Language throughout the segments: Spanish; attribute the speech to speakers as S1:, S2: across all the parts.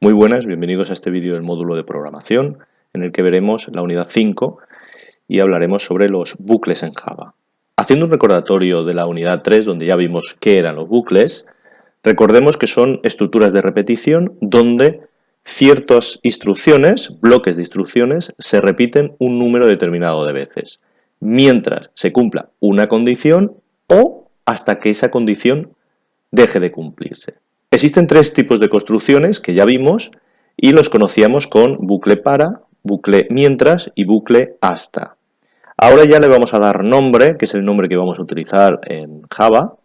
S1: Muy buenas, bienvenidos a este vídeo del módulo de programación en el que veremos la unidad 5 y hablaremos sobre los bucles en Java. Haciendo un recordatorio de la unidad 3, donde ya vimos qué eran los bucles, recordemos que son estructuras de repetición donde ciertas instrucciones, bloques de instrucciones, se repiten un número determinado de veces, mientras se cumpla una condición o hasta que esa condición deje de cumplirse. Existen tres tipos de construcciones que ya vimos y los conocíamos con bucle para, bucle mientras y bucle hasta. Ahora ya le vamos a dar nombre, que es el nombre que vamos a utilizar en Java,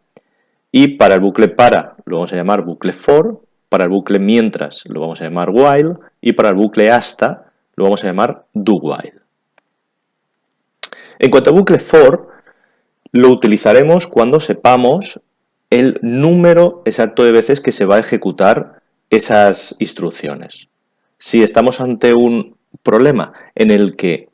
S1: y para el bucle para lo vamos a llamar bucle for, para el bucle mientras lo vamos a llamar while y para el bucle hasta lo vamos a llamar do while. En cuanto al bucle for, lo utilizaremos cuando sepamos el número exacto de veces que se va a ejecutar esas instrucciones. Si estamos ante un problema en el que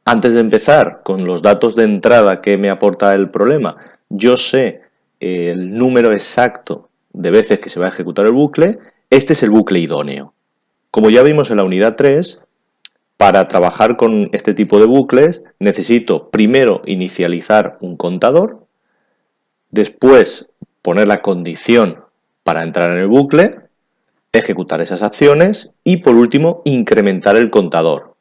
S1: antes de empezar con los datos de entrada que me aporta el problema, yo sé el número exacto de veces que se va a ejecutar el bucle, este es el bucle idóneo. Como ya vimos en la unidad 3, para trabajar con este tipo de bucles necesito primero inicializar un contador, después poner la condición para entrar en el bucle, ejecutar esas acciones y por último incrementar el contador.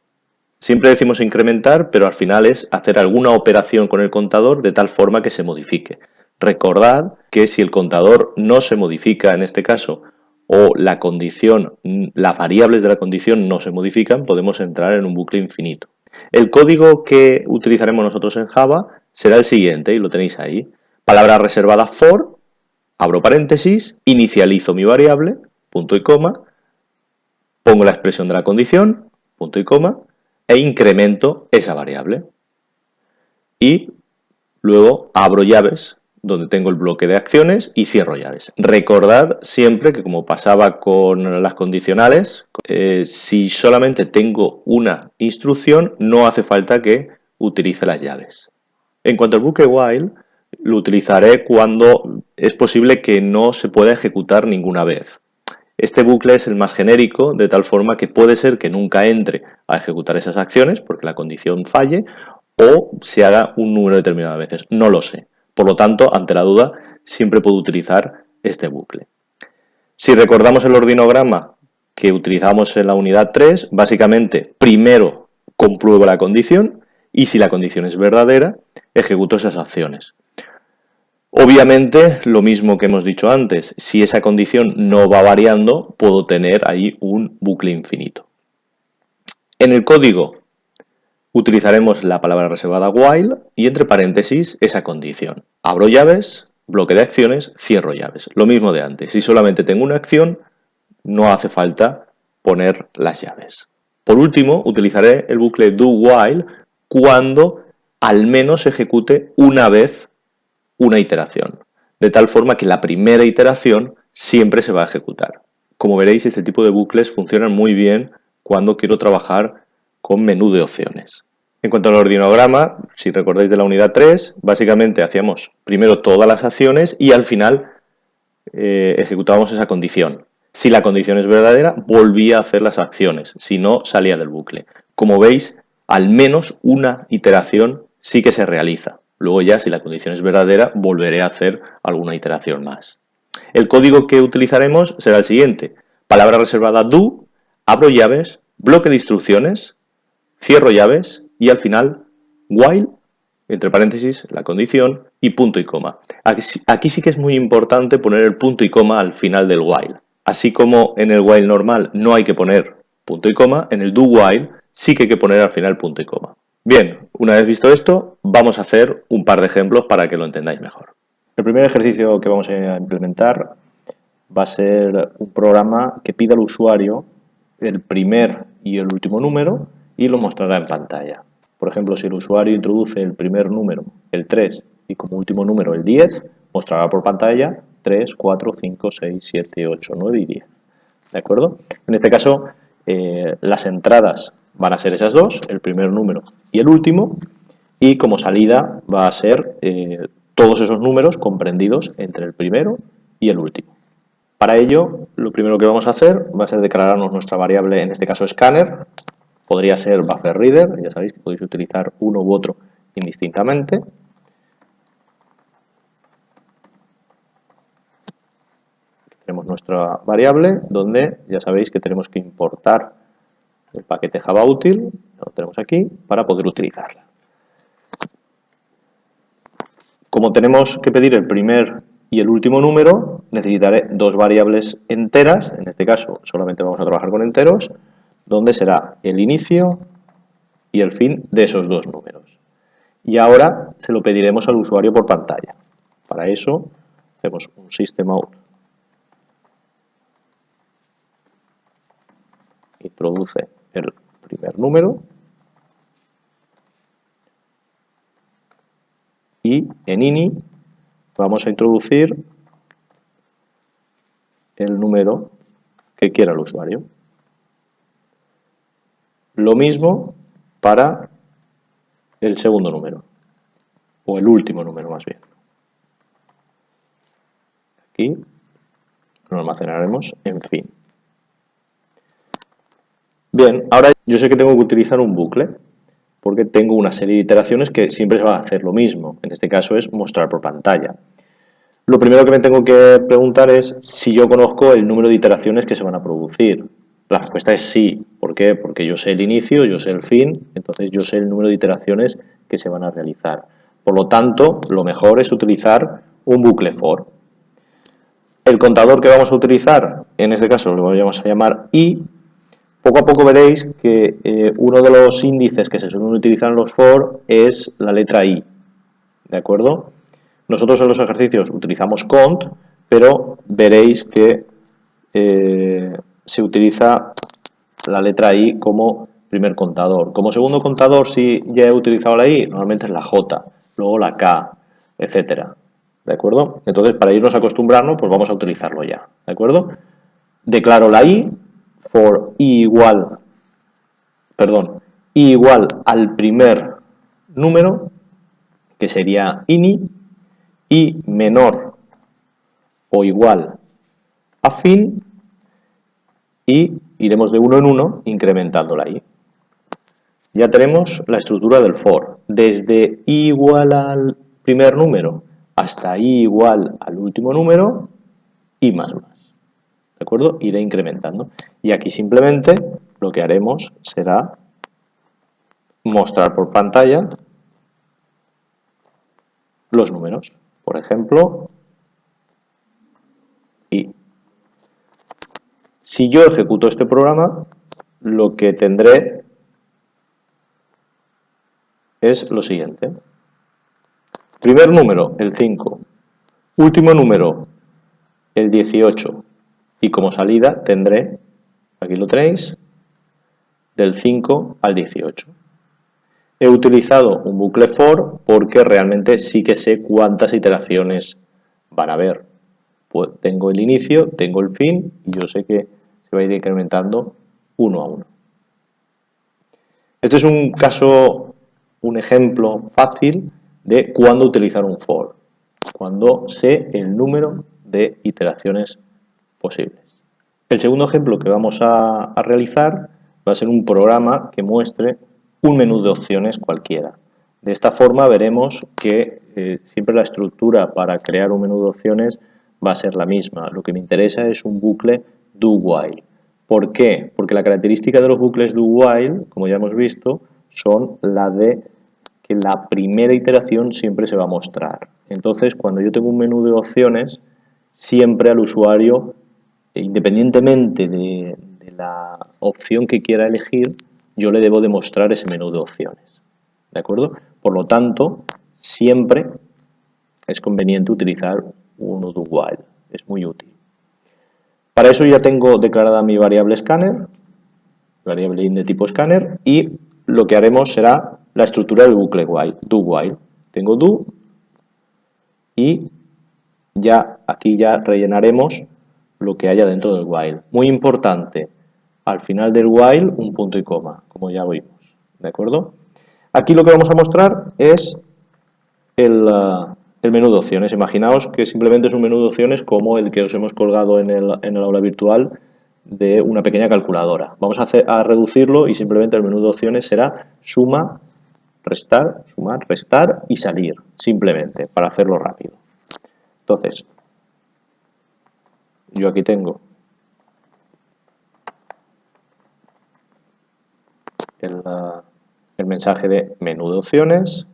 S1: Siempre decimos incrementar, pero al final es hacer alguna operación con el contador de tal forma que se modifique. Recordad que si el contador no se modifica en este caso o la condición, las variables de la condición no se modifican, podemos entrar en un bucle infinito. El código que utilizaremos nosotros en Java será el siguiente y lo tenéis ahí. Palabra reservada for, abro paréntesis, inicializo mi variable, punto y coma, pongo la expresión de la condición, punto y coma, e incremento esa variable. Y luego abro llaves, donde tengo el bloque de acciones, y cierro llaves. Recordad siempre que, como pasaba con las condicionales, si solamente tengo una instrucción, no hace falta que utilice las llaves. En cuanto al bucle while, lo utilizaré cuando es posible que no se pueda ejecutar ninguna vez. Este bucle es el más genérico, de tal forma que puede ser que nunca entre a ejecutar esas acciones porque la condición falle o se haga un número determinado de veces. No lo sé. Por lo tanto, ante la duda, siempre puedo utilizar este bucle. Si recordamos el ordinograma que utilizamos en la unidad 3, básicamente primero compruebo la condición y si la condición es verdadera, ejecuto esas acciones. Obviamente, lo mismo que hemos dicho antes, si esa condición no va variando, puedo tener ahí un bucle infinito. En el código utilizaremos la palabra reservada while y entre paréntesis esa condición. Abro llaves, bloque de acciones, cierro llaves. Lo mismo de antes. Si solamente tengo una acción, no hace falta poner las llaves. Por último, utilizaré el bucle do while cuando al menos ejecute una vez una iteración, de tal forma que la primera iteración siempre se va a ejecutar. Como veréis, este tipo de bucles funcionan muy bien cuando quiero trabajar con menú de opciones. En cuanto al ordinograma, si recordáis de la unidad 3, básicamente hacíamos primero todas las acciones y al final ejecutábamos esa condición. Si la condición es verdadera, volvía a hacer las acciones, si no, salía del bucle. Como veis, al menos una iteración sí que se realiza. Luego ya, si la condición es verdadera, volveré a hacer alguna iteración más. El código que utilizaremos será el siguiente. Palabra reservada do, abro llaves, bloque de instrucciones, cierro llaves y al final while, entre paréntesis, la condición y punto y coma. Aquí sí que es muy importante poner el punto y coma al final del while. Así como en el while normal no hay que poner punto y coma, en el do while sí que hay que poner al final punto y coma. Bien, una vez visto esto, vamos a hacer un par de ejemplos para que lo entendáis mejor. El primer ejercicio que vamos a implementar va a ser un programa que pida al usuario el primer y el último número y lo mostrará en pantalla. Por ejemplo, si el usuario introduce el primer número, el 3, y como último número el 10, mostrará por pantalla 3, 4, 5, 6, 7, 8, 9 y 10. ¿De acuerdo? En este caso, las entradas van a ser esas dos, el primer número y el último, y como salida va a ser todos esos números comprendidos entre el primero y el último. Para ello, lo primero que vamos a hacer va a ser declararnos nuestra variable, en este caso scanner. Podría ser buffer reader, ya sabéis que podéis utilizar uno u otro indistintamente. Tenemos nuestra variable donde ya sabéis que tenemos que importar el paquete Java útil, lo tenemos aquí, para poder utilizarla. Como tenemos que pedir el primer y el último número, necesitaré dos variables enteras, en este caso solamente vamos a trabajar con enteros, donde será el inicio y el fin de esos dos números. Y ahora se lo pediremos al usuario por pantalla. Para eso hacemos un system.out, introduce el primer número y en ini vamos a introducir el número que quiera el usuario. Lo mismo para el segundo número, o el último número más bien. Aquí lo almacenaremos en fin. Bien, ahora yo sé que tengo que utilizar un bucle, porque tengo una serie de iteraciones que siempre se va a hacer lo mismo. En este caso es mostrar por pantalla. Lo primero que me tengo que preguntar es si yo conozco el número de iteraciones que se van a producir. La respuesta es sí. ¿Por qué? Porque yo sé el inicio, yo sé el fin, entonces yo sé el número de iteraciones que se van a realizar. Por lo tanto, lo mejor es utilizar un bucle for. El contador que vamos a utilizar, en este caso lo vamos a llamar i. Poco a poco veréis que uno de los índices que se suelen utilizar en los for es la letra i. ¿De acuerdo? Nosotros en los ejercicios utilizamos cont, pero veréis que se utiliza la letra i como primer contador. Como segundo contador, si ya he utilizado la i, normalmente es la j, luego la k, etcétera. ¿De acuerdo? Entonces, para irnos acostumbrarnos, pues vamos a utilizarlo ya. ¿De acuerdo? Declaro la i for i igual al primer número, que sería ini, y menor o igual a fin, y iremos de uno en uno incrementando la i. Ya tenemos la estructura del for, desde i igual al primer número hasta i igual al último número y más. ¿De acuerdo? Iré incrementando. Y aquí simplemente lo que haremos será mostrar por pantalla los números. Por ejemplo, i. Si yo ejecuto este programa, lo que tendré es lo siguiente. Primer número, el 5. Último número, el 18. Y como salida tendré, aquí lo tenéis, del 5 al 18. He utilizado un bucle for porque realmente sí que sé cuántas iteraciones van a haber. Pues tengo el inicio, tengo el fin y yo sé que se va a ir incrementando uno a uno. Este es un caso, un ejemplo fácil de cuándo utilizar un for, cuando sé el número de iteraciones posibles. El segundo ejemplo que vamos a realizar va a ser un programa que muestre un menú de opciones cualquiera. De esta forma veremos que siempre la estructura para crear un menú de opciones va a ser la misma. Lo que me interesa es un bucle do while. ¿Por qué? Porque la característica de los bucles do while, como ya hemos visto, son la de que la primera iteración siempre se va a mostrar. Entonces, cuando yo tengo un menú de opciones, siempre al usuario, independientemente de la opción que quiera elegir, yo le debo demostrar ese menú de opciones. ¿De acuerdo? Por lo tanto, siempre es conveniente utilizar un do while. Es muy útil. Para eso ya tengo declarada mi variable scanner, variable int de tipo scanner, y lo que haremos será la estructura del bucle while, do while. Tengo do y ya aquí ya rellenaremos lo que haya dentro del while. Muy importante, al final del while un punto y coma, como ya vimos. ¿De acuerdo? Aquí lo que vamos a mostrar es el menú de opciones. Imaginaos que simplemente es un menú de opciones como el que os hemos colgado en el aula virtual de una pequeña calculadora. Vamos a reducirlo y simplemente el menú de opciones será suma, restar, sumar, restar y salir, simplemente, para hacerlo rápido. Entonces, yo aquí tengo el mensaje de menú de opciones.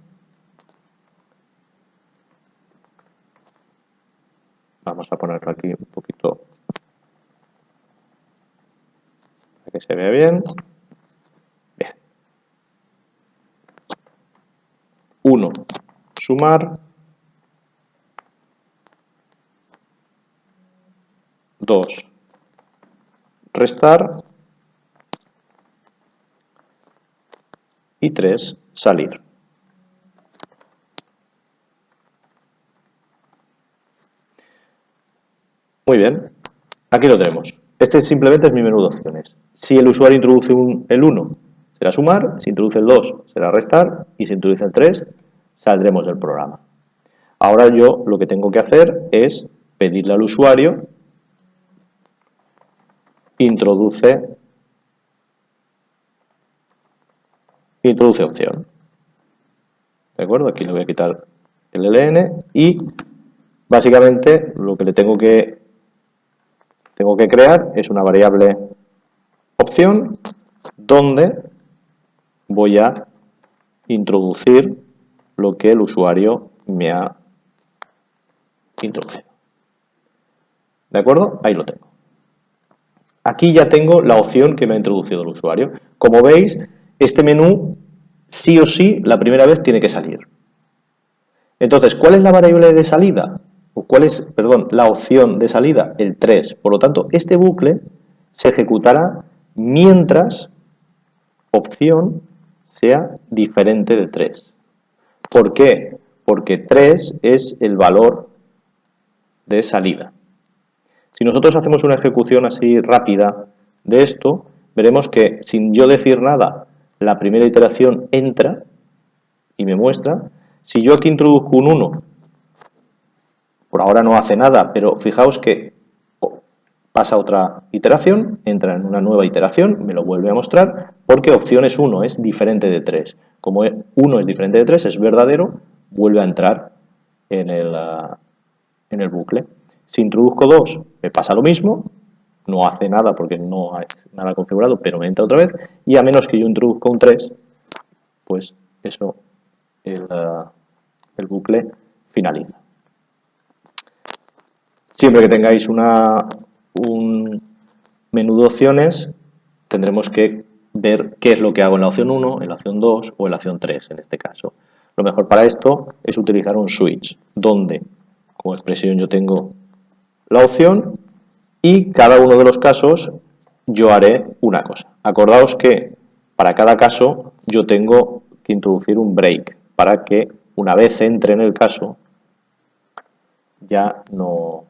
S1: Vamos a ponerlo aquí un poquito para que se vea bien. Bien. 1, sumar. 2, restar. Y 3, salir. Muy bien, aquí lo tenemos. Este simplemente es mi menú de opciones. Si el usuario introduce el 1, será sumar, si introduce el 2, será restar, y si introduce el 3, saldremos del programa. Ahora yo lo que tengo que hacer es pedirle al usuario, introduce opción. ¿De acuerdo? Aquí le voy a quitar el LN y básicamente lo que le tengo que crear es una variable opción donde voy a introducir lo que el usuario me ha introducido. ¿De acuerdo? Ahí lo tengo. Aquí ya tengo la opción que me ha introducido el usuario. Como veis, este menú sí o sí la primera vez tiene que salir. Entonces, ¿cuál es la variable de salida? ¿O cuál es, perdón, la opción de salida? El 3. Por lo tanto, este bucle se ejecutará mientras opción sea diferente de 3. ¿Por qué? Porque 3 es el valor de salida. Si nosotros hacemos una ejecución así rápida de esto, veremos que sin yo decir nada, la primera iteración entra y me muestra. Si yo aquí introduzco un 1, por ahora no hace nada, pero fijaos que pasa otra iteración, entra en una nueva iteración, me lo vuelve a mostrar, porque opción es 1, es diferente de 3. Como 1 es diferente de 3, es verdadero, vuelve a entrar en el bucle. Si introduzco 2, me pasa lo mismo, no hace nada porque no hay nada configurado, pero me entra otra vez, y a menos que yo introduzca un 3, pues eso, el bucle finaliza. Siempre que tengáis un menú de opciones, tendremos que ver qué es lo que hago en la opción 1, en la opción 2 o en la opción 3 en este caso. Lo mejor para esto es utilizar un switch, donde como expresión yo tengo la opción y cada uno de los casos yo haré una cosa. Acordaos que para cada caso yo tengo que introducir un break para que una vez entre en el caso ya no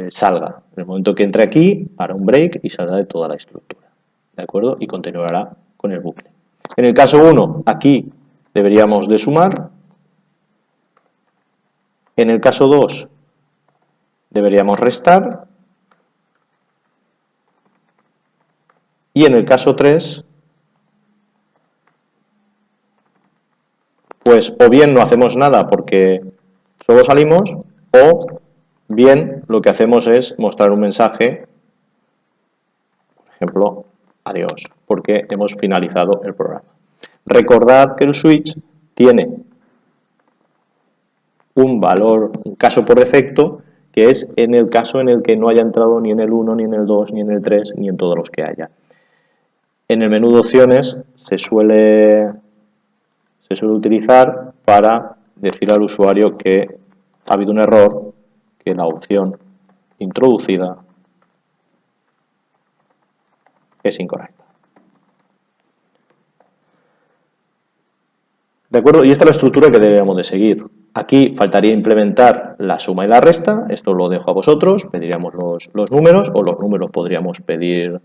S1: salga. En el momento que entre aquí hará un break y saldrá de toda la estructura. ¿De acuerdo? Y continuará con el bucle. En el caso 1, aquí deberíamos de sumar. En el caso 2, deberíamos restar. Y en el caso 3, pues o bien no hacemos nada porque solo salimos, o bien lo que hacemos es mostrar un mensaje, por ejemplo, adiós, porque hemos finalizado el programa. Recordad que el switch tiene un valor, un caso por defecto, que es en el caso en el que no haya entrado ni en el 1, ni en el 2, ni en el 3, ni en todos los que haya. En el menú de opciones se suele utilizar para decir al usuario que ha habido un error, que la opción introducida es incorrecta. ¿De acuerdo? Y esta es la estructura que debemos de seguir. Aquí faltaría implementar la suma y la resta, esto lo dejo a vosotros, pediríamos los números, o los números podríamos pedir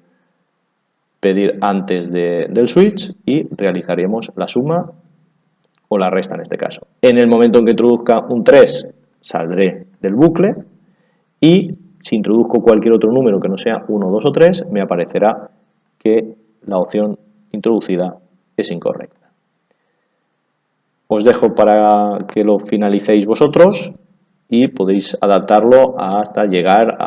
S1: antes del switch y realizaríamos la suma o la resta en este caso. En el momento en que introduzca un 3, saldré del bucle y si introduzco cualquier otro número que no sea 1, 2 o 3, me aparecerá que la opción introducida es incorrecta. Os dejo para que lo finalicéis vosotros y podéis adaptarlo hasta llegar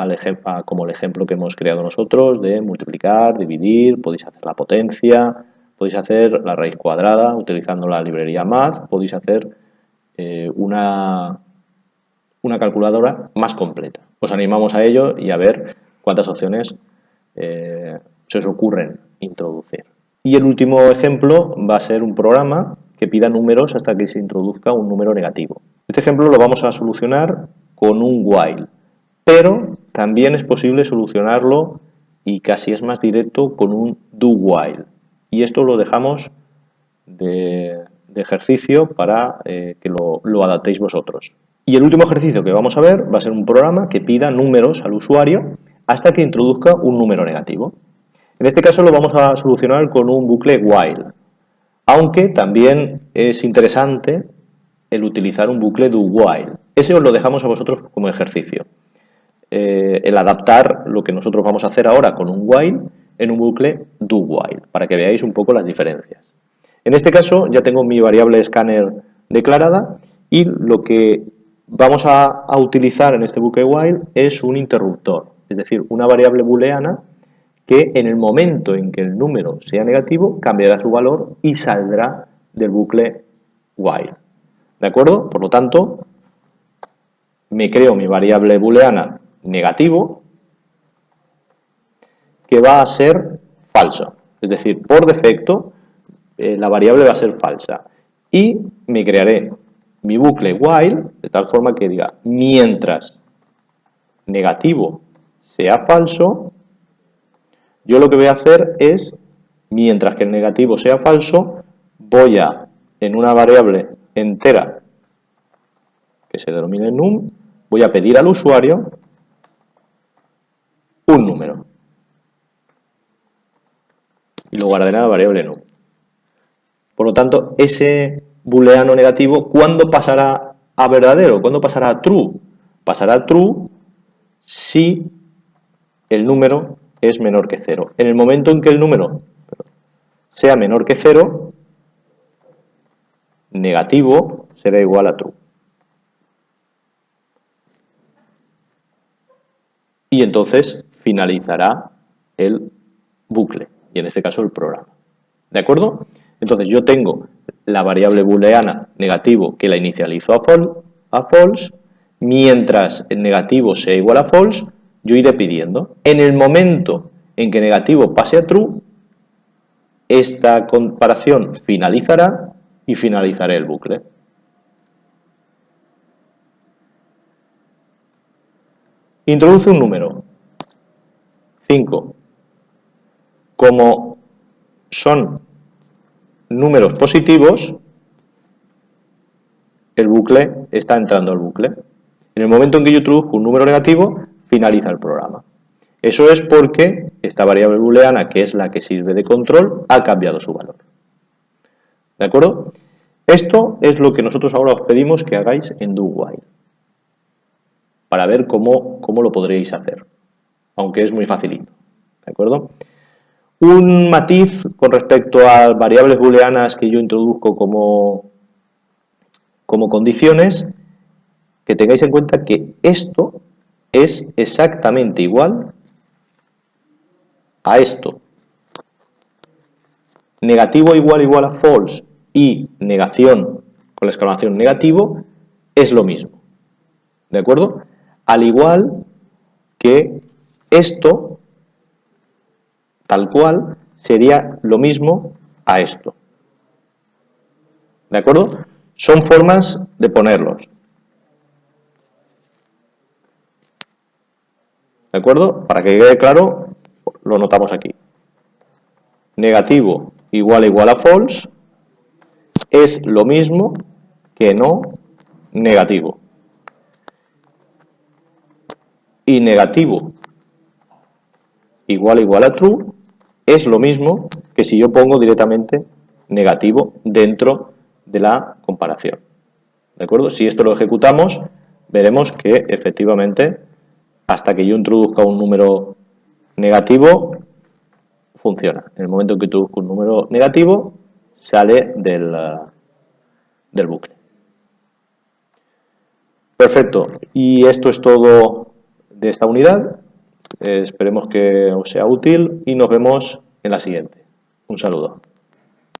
S1: como el ejemplo que hemos creado nosotros de multiplicar, dividir, podéis hacer la potencia, podéis hacer la raíz cuadrada utilizando la librería Math, podéis hacer una calculadora más completa. Os animamos a ello y a ver cuántas opciones se os ocurren introducir. Y el último ejemplo va a ser un programa que pida números hasta que se introduzca un número negativo. Este ejemplo lo vamos a solucionar con un while, pero también es posible solucionarlo y casi es más directo con un do while. Y esto lo dejamos de ejercicio para que lo adaptéis vosotros. Y el último ejercicio que vamos a ver va a ser un programa que pida números al usuario hasta que introduzca un número negativo. En este caso lo vamos a solucionar con un bucle while, aunque también es interesante el utilizar un bucle do while. Ese os lo dejamos a vosotros como ejercicio. El adaptar lo que nosotros vamos a hacer ahora con un while en un bucle do while, para que veáis un poco las diferencias. En este caso ya tengo mi variable scanner declarada y lo que vamos a utilizar en este bucle while es un interruptor, es decir, una variable booleana que en el momento en que el número sea negativo cambiará su valor y saldrá del bucle while. ¿De acuerdo? Por lo tanto, me creo mi variable booleana negativo que va a ser falso. Es decir, por defecto, la variable va a ser falsa. Y me crearé mi bucle while de tal forma que diga mientras negativo sea falso, yo lo que voy a hacer es, mientras que el negativo sea falso, voy a, en una variable entera que se denomine num, voy a pedir al usuario un número. Y lo guardaré en la variable num. Por lo tanto, ese booleano negativo, ¿cuándo pasará a verdadero? ¿Cuándo pasará a true? Pasará a true si el número es menor que 0. En el momento en que el número sea menor que 0, negativo será igual a true. Y entonces finalizará el bucle, y en este caso el programa. ¿De acuerdo? Entonces yo tengo la variable booleana negativo que la inicializo a false, mientras el negativo sea igual a false, yo iré pidiendo. En el momento en que negativo pase a true, esta comparación finalizará y finalizaré el bucle. Introduce un número. 5. Como son números positivos, el bucle está entrando al bucle. En el momento en que yo introduzco un número negativo, finaliza el programa. Eso es porque esta variable booleana, que es la que sirve de control, ha cambiado su valor. ¿De acuerdo? Esto es lo que nosotros ahora os pedimos que hagáis en do while, para ver cómo lo podréis hacer, aunque es muy facilito. ¿De acuerdo? Un matiz con respecto a variables booleanas que yo introduzco como condiciones, que tengáis en cuenta que esto es exactamente igual a esto. Negativo igual a false y negación con la exclamación negativo es lo mismo. ¿De acuerdo? Al igual que esto, tal cual, sería lo mismo a esto. ¿De acuerdo? Son formas de ponerlos. ¿De acuerdo? Para que quede claro, lo notamos aquí. Negativo igual a false es lo mismo que no negativo. Y negativo igual a true es lo mismo que si yo pongo directamente negativo dentro de la comparación. ¿De acuerdo? Si esto lo ejecutamos, veremos que efectivamente, hasta que yo introduzca un número negativo, funciona. En el momento en que introduzco un número negativo, sale del bucle. Perfecto. Y esto es todo de esta unidad. Esperemos que os sea útil y nos vemos en la siguiente. Un saludo.